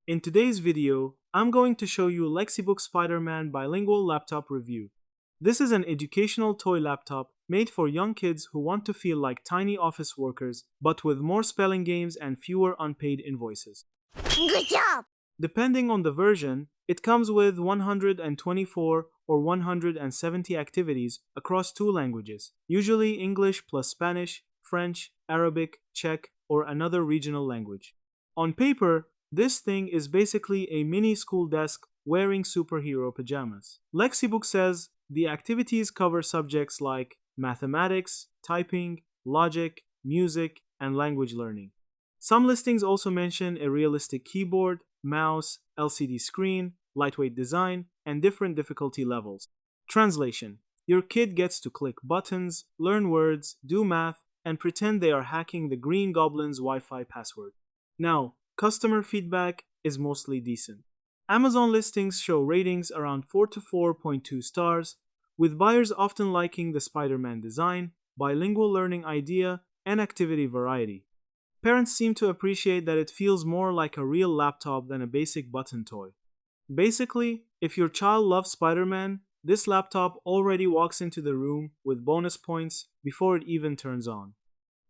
In today's video, I'm going to show you Lexibook Spider-Man Bilingual Laptop review. This is an educational toy laptop made for young kids who want to feel like tiny office workers, but with more spelling games and fewer unpaid invoices. Good job! Depending on the version, it comes with 124 or 170 activities across two languages, usually English plus Spanish, French, Arabic, Czech, or another regional language. On paper, this thing is basically a mini school desk wearing superhero pajamas. Lexibook says the activities cover subjects like mathematics, typing, logic, music, and language learning. Some listings also mention a realistic keyboard, mouse, LCD screen, lightweight design, and different difficulty levels. Translation: your kid gets to click buttons, learn words, do math, and pretend they are hacking the Green Goblin's Wi-Fi password. Now, customer feedback is mostly decent. Amazon listings show ratings around 4 to 4.2 stars, with buyers often liking the Spider-Man design, bilingual learning idea, and activity variety. Parents seem to appreciate that it feels more like a real laptop than a basic button toy. Basically, if your child loves Spider-Man, this laptop already walks into the room with bonus points before it even turns on.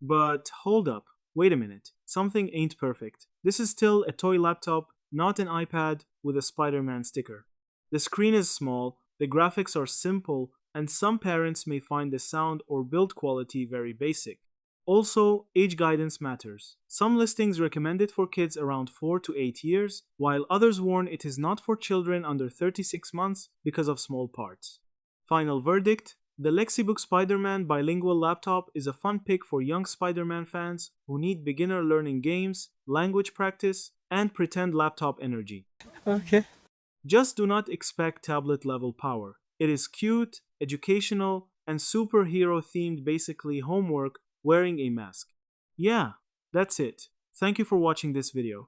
But hold up, wait a minute, something ain't perfect. This is still a toy laptop, not an iPad with a Spider-Man sticker. The screen is small, the graphics are simple, and some parents may find the sound or build quality very basic. Also, age guidance matters. Some listings recommend it for kids around 4 to 8 years, while others warn it is not for children under 36 months because of small parts. Final verdict: the Lexibook Spider-Man Bilingual Laptop is a fun pick for young Spider-Man fans who need beginner learning games, language practice, and pretend laptop energy. Okay. Just do not expect tablet level power. It is cute, educational, and superhero themed, basically homework wearing a mask. Yeah, that's it. Thank you for watching this video.